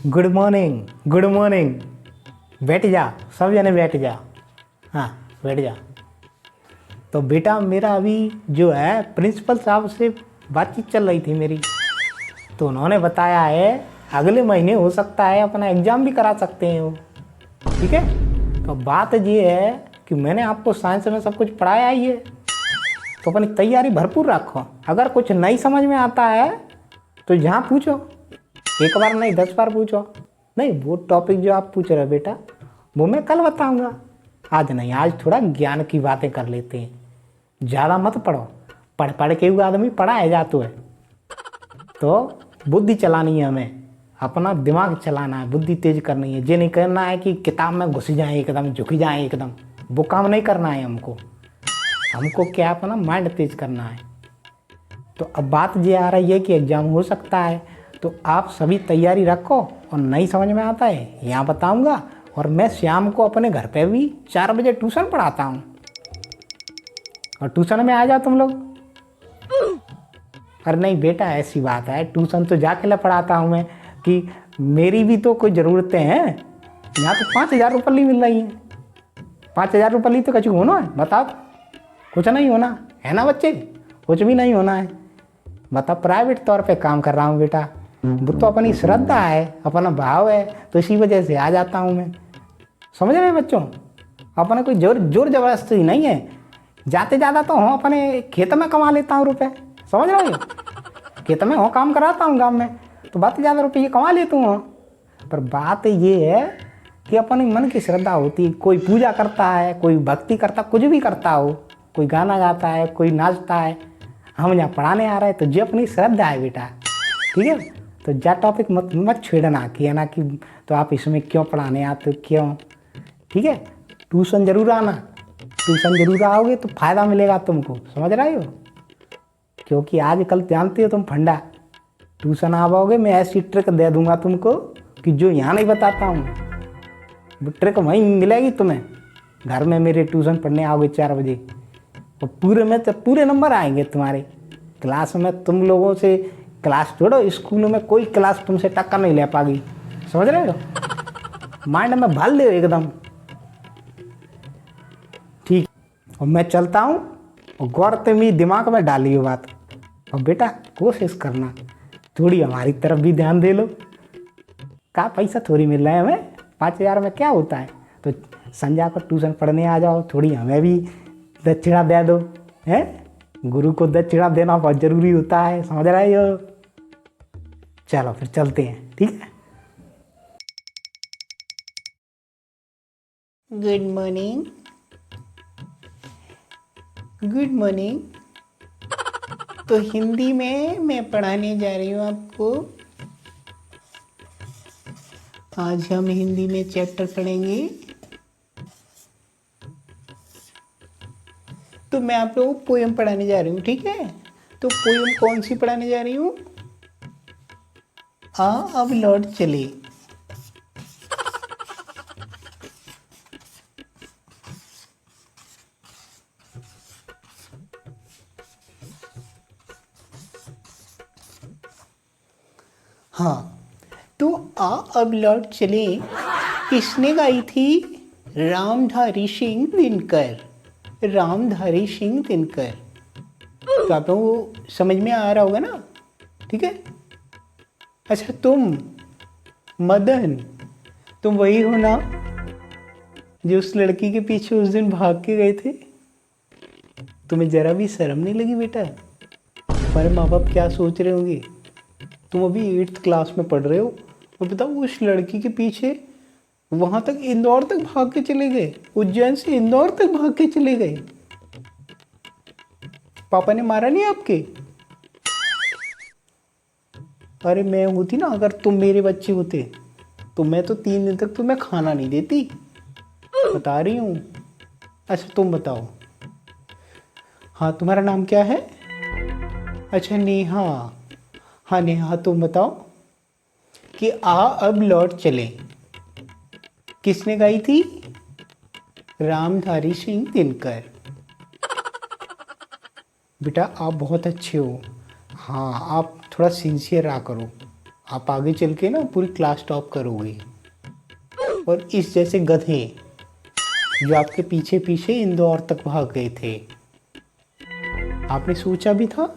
Good morning, good morning. बैठ जा, सब जने बैठ जा। हाँ, बैठ जा। तो बेटा मेरा अभी जो है प्रिंसिपल साहब से बातचीत चल रही थी मेरी, तो उन्होंने बताया है अगले महीने हो सकता है अपना एग्ज़ाम भी करा सकते हैं वो। ठीक है, तो बात ये है कि मैंने आपको साइंस में सब कुछ पढ़ाया ही है, तो अपनी तैयारी भरपूर रखो। अगर कुछ नहीं समझ में आता है तो यहाँ पूछो, एक बार नहीं 10 बार पूछो। नहीं, वो टॉपिक जो आप पूछ रहे हो बेटा वो मैं कल बताऊंगा, आज नहीं। आज थोड़ा ज्ञान की बातें कर लेते हैं, ज़्यादा मत पढ़ो। पढ़ पढ़ के हुआ आदमी पढ़ा है जातो है। तो बुद्धि चलानी है हमें, अपना दिमाग चलाना है, बुद्धि तेज करनी है। ये नहीं करना है कि किताब में घुस जाए एकदम, झुक जाए एकदम, वो काम नहीं करना है हमको। हमको क्या अपना माइंड तेज करना है। तो अब बात ये आ रही है कि एग्ज़ाम हो सकता है, तो आप सभी तैयारी रखो। और नहीं समझ में आता है यहाँ बताऊँगा। और मैं शाम को अपने घर पे भी 4 बजे ट्यूशन पढ़ाता हूँ, और ट्यूशन में आ जाओ तुम लोग। अरे नहीं बेटा, ऐसी बात है, ट्यूशन तो जाके ला पढ़ाता हूँ मैं, कि मेरी भी तो कोई ज़रूरतें हैं। यहाँ तो 5,000 रुपये मिल रही हैं। 5,000 रुपये तो कछु होना है बताओ? कुछ नहीं होना है ना बच्चे, कुछ भी नहीं होना है। मतलब प्राइवेट तौर पे काम कर रहा हूँ बेटा, वो तो अपनी श्रद्धा है, अपना भाव है, तो इसी वजह से आ जाता हूँ मैं। समझ रहे हैं बच्चों? अपना कोई जोर जबरदस्ती नहीं है। जाते ज़्यादा तो हूँ अपने खेत में कमा लेता हूँ रुपए, समझ रहे हो? खेत में हूँ, काम कराता हूँ गाँव में, तो बात ज़्यादा रुपये कमा लेता हूँ। पर बात ये है कि अपने मन की श्रद्धा होती है। कोई पूजा करता है, कोई भक्ति करता, कुछ भी करता हो, कोई गाना गाता है, कोई नाचता है, हम यहाँ पढ़ाने आ रहे हैं, तो जो अपनी श्रद्धा है बेटा। ठीक है, तो जा टॉपिक मत छेड़ना कि है ना, कि तो आप इसमें क्यों पढ़ाने आते हो, क्यों? ठीक है, ट्यूशन जरूर आना, ट्यूशन जरूर आओगे तो फ़ायदा मिलेगा तुमको, समझ रहे हो? क्योंकि आजकल जानते हो तुम फंडा, ट्यूशन आओगे मैं ऐसी ट्रिक दे दूंगा तुमको कि जो यहाँ नहीं बताता हूँ, वो ट्रिक वहीं मिलेगी तुम्हें। घर में मेरे ट्यूशन पढ़ने आओगे 4 बजे, और पूरे में तो पूरे नंबर आएंगे तुम्हारे। क्लास में तुम लोगों से, क्लास छोड़ो, स्कूल में कोई क्लास तुमसे टक्कर नहीं ले पाएगी, समझ रहे हो? माइंड में भर ले एकदम। ठीक, और मैं चलता हूँ, और गौर तुम ही दिमाग में डालियो बात। और बेटा कोशिश करना, थोड़ी हमारी तरफ भी ध्यान दे लो। का पैसा थोड़ी मिल रहा है हमें, 5,000 में क्या होता है? तो संध्या को ट्यूशन पढ़ने आ जाओ, थोड़ी हमें भी दक्षिणा दे दो। हैं, गुरु को दक्षिणा देना बहुत ज़रूरी होता है, समझ रहे हो? चलो फिर चलते हैं, ठीक है? Good morning, good morning. तो हिंदी में मैं पढ़ाने जा रही हूँ आपको। आज हम हिंदी में चैप्टर पढ़ेंगे। तो मैं आप लोगों को पोयम पढ़ाने जा रही हूँ, ठीक है? तो पोयम कौन सी पढ़ाने जा रही हूँ? अब लौट चले। हाँ, तो अब लौट चले किसने गाई थी? रामधारी सिंह दिनकर, रामधारी सिंह दिनकर। तो आप लोगों को समझ में आ रहा होगा ना? ठीक है। अच्छा, तुम मदन, तुम वही हो ना जो उस लड़की के पीछे उस दिन भाग के गए थे? तुम्हें जरा भी शर्म नहीं लगी बेटा? तुम्हारे माँ बाप क्या सोच रहे होंगे? तुम अभी 8th क्लास में पढ़ रहे हो, और बताओ उस लड़की के पीछे वहां तक, इंदौर तक भाग के चले गए, उज्जैन से इंदौर तक भाग के चले गए। पापा ने मारा नहीं आपके? अरे मैं होती ना, अगर तुम मेरे बच्चे होते तो मैं तो 3 दिन तक तुम्हें खाना नहीं देती, बता रही हूँ। अच्छा तुम बताओ, हाँ तुम्हारा नाम क्या है? अच्छा नेहा। हाँ नेहा, तुम बताओ कि अब लौट चले किसने गाई थी? रामधारी सिंह दिनकर। बेटा आप बहुत अच्छे हो। हाँ, आप थोड़ा सिंसियर रहा करो, आप आगे चल के ना पूरी क्लास टॉप करोगे। और इस जैसे गधे जो आपके पीछे पीछे इंदौर तक भाग गए थे, आपने सोचा भी था?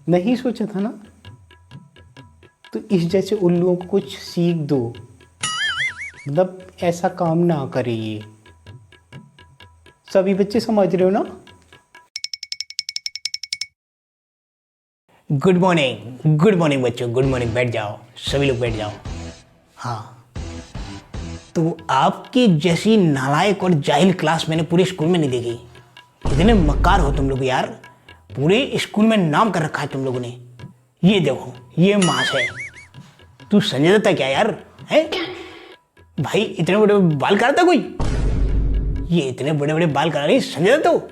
नहीं सोचा था ना? तो इस जैसे उल्लुओं को कुछ सीख दो, मतलब ऐसा काम ना करे ये। सभी बच्चे समझ रहे हो ना? गुड मॉर्निंग बच्चों, गुड मॉर्निंग। बैठ जाओ, सभी लोग बैठ जाओ। हाँ, तो आपकी जैसी नालायक और जाहिल क्लास मैंने पूरे स्कूल में नहीं देखी। इतने मक्कार हो तुम लोग यार, पूरे स्कूल में नाम कर रखा है तुम लोगों ने। ये देखो, ये मास है। तू संजय दत्त क्या यार है भाई? इतने बड़े बाल कराता कोई? ये इतने बड़े बड़े बाल करा रही संजय दत्त हो?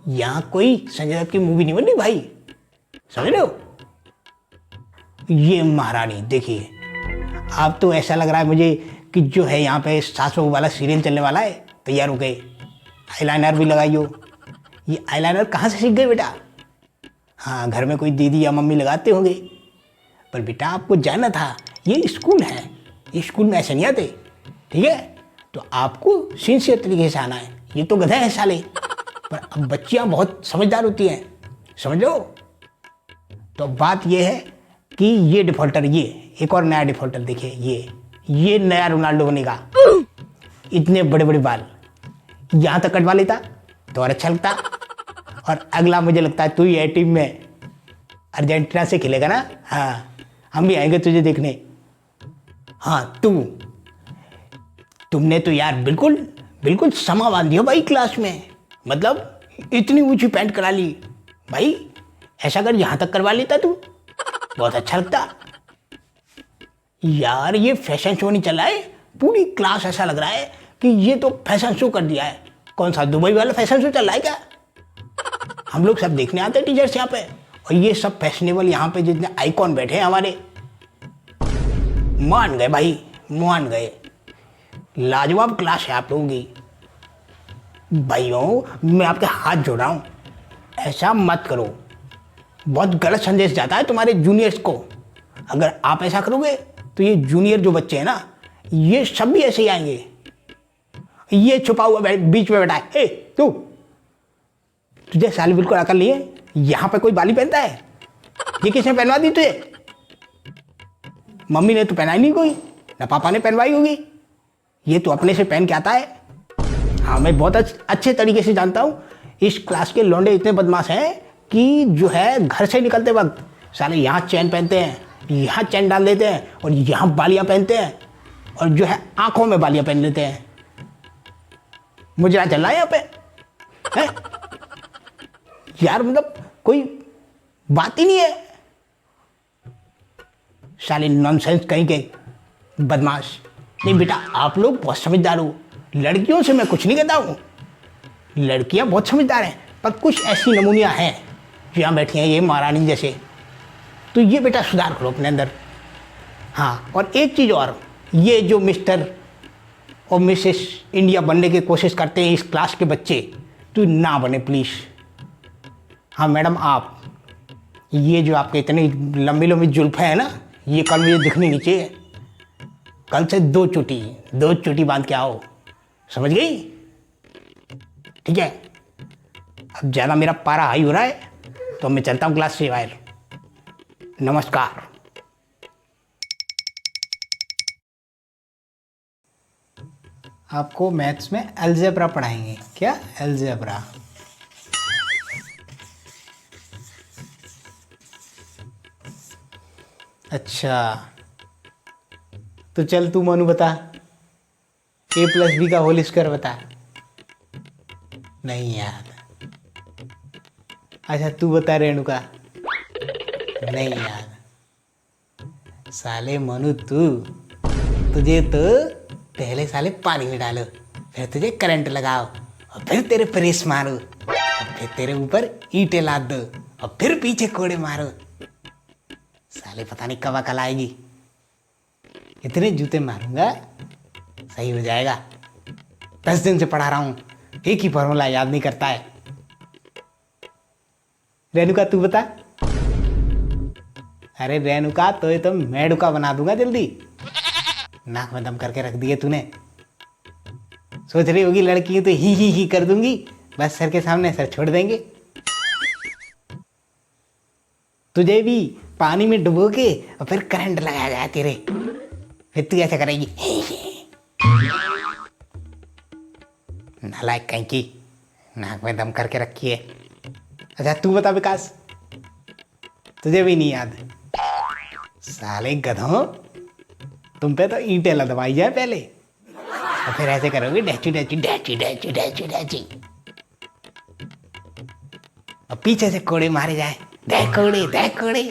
यहाँ कोई संजय दत्त की मूवी नहीं बन रही भाई, समझ रहे हो? ये महारानी देखिए, आप तो ऐसा लग रहा है मुझे कि जो है यहाँ पे सास बहू वाला सीरियल चलने वाला है। तैयार हो गए, आईलाइनर भी लगाई हो। ये आईलाइनर कहाँ से सीख गए बेटा? हाँ, घर में कोई दीदी या मम्मी लगाते होंगे। पर बेटा आपको जानना था, ये स्कूल है, ये स्कूल में ऐसे नहीं आते, ठीक है? तो आपको सिंसियर तरीके से आना है। ये तो गधा है साले, पर अब बच्चियाँ बहुत समझदार होती हैं, समझ लो। तो अब बात ये है कि ये डिफॉल्टर, ये एक और नया डिफॉल्टर देखिए, ये नया रोनाल्डो बनेगा। इतने बड़े बड़े बाल यहाँ तक कटवा लेता तो और अच्छा लगता। और अगला मुझे लगता है तू ही है टीम में, अर्जेंटीना से खेलेगा ना? हाँ, हम भी आएंगे तुझे देखने। हाँ, तुमने तो यार बिल्कुल समा बांध दिया भाई क्लास में। मतलब इतनी ऊंची पैंट करा ली भाई, ऐसा कर यहाँ तक करवा लेता तू, बहुत अच्छा लगता यार। ये फैशन शो नहीं चल रहा है, पूरी क्लास ऐसा लग रहा है कि ये तो फैशन शो कर दिया है। कौन सा दुबई वाला फैशन शो चल रहा है क्या? हम लोग सब देखने आते हैं टीचर्स यहाँ पे, और ये सब फैशनेबल यहाँ पे जितने आइकॉन बैठे हैं हमारे, मान गए भाई, मान गए। लाजवाब क्लास है आप लोगों की भाइयों। मैं आपके हाथ जोड़ रहा हूँ, ऐसा मत करो, बहुत गलत संदेश जाता है तुम्हारे जूनियर्स को। अगर आप ऐसा करोगे तो ये जूनियर जो बच्चे हैं ना, ये सब भी ऐसे ही आएंगे। ये छुपा हुआ बीच में बैठा है, ए तू, तुझे साल बिल्कुल अकल नहीं है? यहाँ पे कोई बाली पहनता है? ये किसने पहनवा दी तुझे? मम्मी ने तो पहनाई नहीं कोई, ना पापा ने पहनवाई होगी। ये तो अपने से पहन के आता है। हाँ, मैं बहुत अच्छे तरीके से जानता हूँ, इस क्लास के लौंडे इतने बदमाश हैं कि जो है घर से निकलते वक्त साले यहाँ चैन पहनते हैं, यहाँ चैन डाल देते हैं, और यहाँ बालियाँ पहनते हैं, और जो है आंखों में बालियाँ पहन लेते हैं। मुझे चल रहा है यहाँ पे है? यार मतलब कोई बात ही नहीं है, साले नॉनसेंस कहीं के बदमाश। नहीं बेटा, आप लोग बहुत समझदार हो, लड़कियों से मैं कुछ नहीं कहता हूँ, लड़कियाँ बहुत समझदार हैं, पर कुछ ऐसी नमूनियाँ हैं जो यहाँ बैठी हैं, ये महारानी जैसे। तो ये बेटा सुधार करो अपने अंदर। हाँ, और एक चीज़ और, ये जो मिस्टर और मिसेस इंडिया बनने की कोशिश करते हैं इस क्लास के बच्चे, तो ना बने प्लीज़। हाँ मैडम, आप ये जो आपके इतनी लंबी लंबी जुल्फें हैं ना, ये कल मुझे दिखनी नहीं चाहिए। कल से दो चोटी बांध के आओ, समझ गई? ठीक है, अब ज़्यादा मेरा पारा हाई हो रहा है तो मैं चलता हूँ क्लास से बाहर। नमस्कार। आपको मैथ्स में अलजेब्रा पढ़ाएंगे क्या? अलजेब्रा। अच्छा, तो चल तू मनु बता, a+b का होल स्क्वायर बता। नहीं याद। अच्छा तू बता रेणुका। नहीं याद। साले मनु तुझे तो पहले साले पानी में डालो, फिर तुझे करंट लगाओ, और फिर तेरे प्रेस मारो, और फिर तेरे ऊपर ईंटें लाद दो, और फिर पीछे कोड़े मारो। साले पता नहीं कब अकल आएगी। इतने जूते मारूंगा सही हो जाएगा। 10 दिन से पढ़ा रहा हूँ, एक ही फॉर्मूला याद नहीं करता है। रेणुका तू बता। अरे रेणुका तो ये तो मेडुका बना दूंगा जल्दी। नाक में दम करके रख दिए तूने। सोच रही होगी लड़की तो ही कर दूंगी, बस सर के सामने सर छोड़ देंगे। तुझे भी पानी में डुबो के और फिर करंट लगाया जाए तेरे, फिर तू ऐसा करेगी। नालायक कहीं की, नाक में दम करके रखी है। अच्छा तू बता विकास, तुझे भी नहीं याद? साले गधों, तुम पे तो ईंटें लदवाई जाए पहले और फिर ऐसे करोगे Deutsche Deutsche Deutsche Deutsche Deutsche Deutsche, और पीछे से कोड़े मारे जाए, दे कोड़े,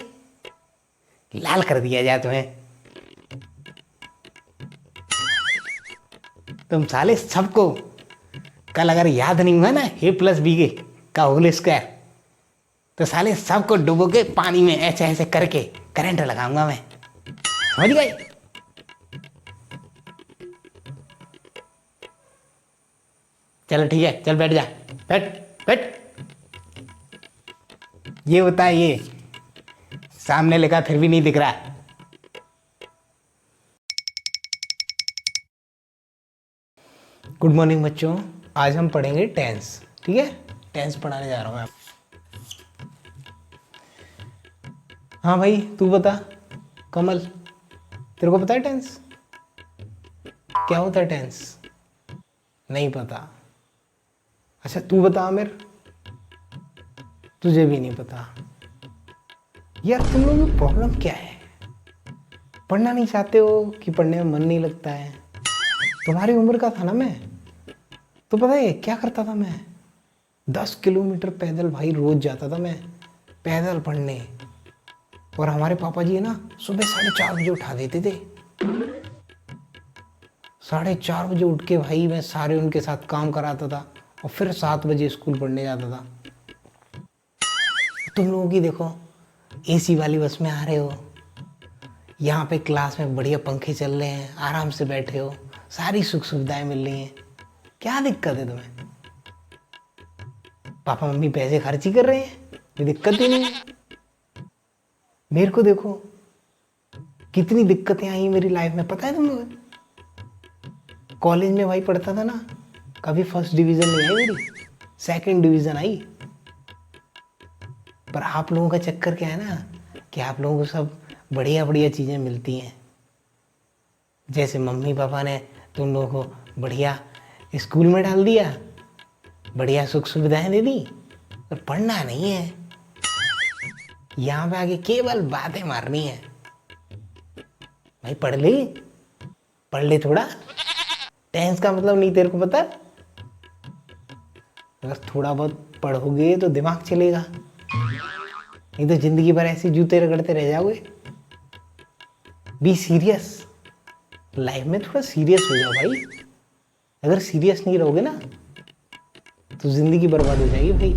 लाल कर दिया जाए तुम्हें। तुम साले सबको कल अगर याद नहीं हुआ ना a+b का होल स्क्वायर, तो साले सबको डुबो के पानी में ऐसे ऐसे करके करंट लगाऊंगा मैं, समझ गए? चलो ठीक है, चल बैठ जा, बैठ। ये होता है ये, सामने लिखा फिर भी नहीं दिख रहा। गुड मॉर्निंग बच्चों, आज हम पढ़ेंगे टेंस, ठीक है? टेंस पढ़ाने जा रहा हूँ मैं। हाँ भाई तू बता कमल, तेरे को पता है टेंस क्या होता है? टेंस नहीं पता? अच्छा तू बता आमिर, तुझे भी नहीं पता? यार तुम लोगों की प्रॉब्लम क्या है? पढ़ना नहीं चाहते हो कि पढ़ने में मन नहीं लगता है? तुम्हारी उम्र का था ना मैं, तो पता है क्या करता था मैं? 10 किलोमीटर पैदल भाई रोज जाता था मैं पैदल पढ़ने, और हमारे पापा जी है ना सुबह 4:30 बजे उठा देते थे। 4:30 बजे उठ के भाई मैं सारे उनके साथ काम कराता था और फिर 7 बजे स्कूल पढ़ने जाता था। तुम लोगों की देखो, एसी वाली बस में आ रहे हो, यहाँ पे क्लास में बढ़िया पंखे चल रहे हैं, आराम से बैठे हो, सारी सुख सुविधाएं मिल रही हैं, क्या दिक्कत है तुम्हें? पापा मम्मी पैसे खर्च ही कर रहे हैं, कोई दिक्कत ही नहीं है। मेरे को देखो कितनी दिक्कतें आई मेरी लाइफ में, पता है तुम लोग? कॉलेज में भाई पढ़ता था ना, कभी फर्स्ट डिवीजन नहीं आई मेरी, सेकंड डिवीजन आई। पर आप लोगों का चक्कर क्या है ना कि आप लोगों को सब बढ़िया बढ़िया चीज़ें मिलती हैं, जैसे मम्मी पापा ने तुम लोगों को बढ़िया स्कूल में डाल दिया, बढ़िया सुख सुविधाएं दे दी, पर पढ़ना नहीं है। यहाँ पे आके केवल बातें मारनी है। भाई पढ़ ले थोड़ा। टेंस का मतलब नहीं तेरे को पता? अगर थोड़ा बहुत पढ़ोगे तो दिमाग चलेगा, नहीं तो जिंदगी भर ऐसे जूते रगड़ते रह जाओगे। बी सीरियस, लाइफ में थोड़ा सीरियस हो जाओ भाई। अगर सीरियस नहीं रहोगे ना तो जिंदगी बर्बाद हो जाएगी भाई।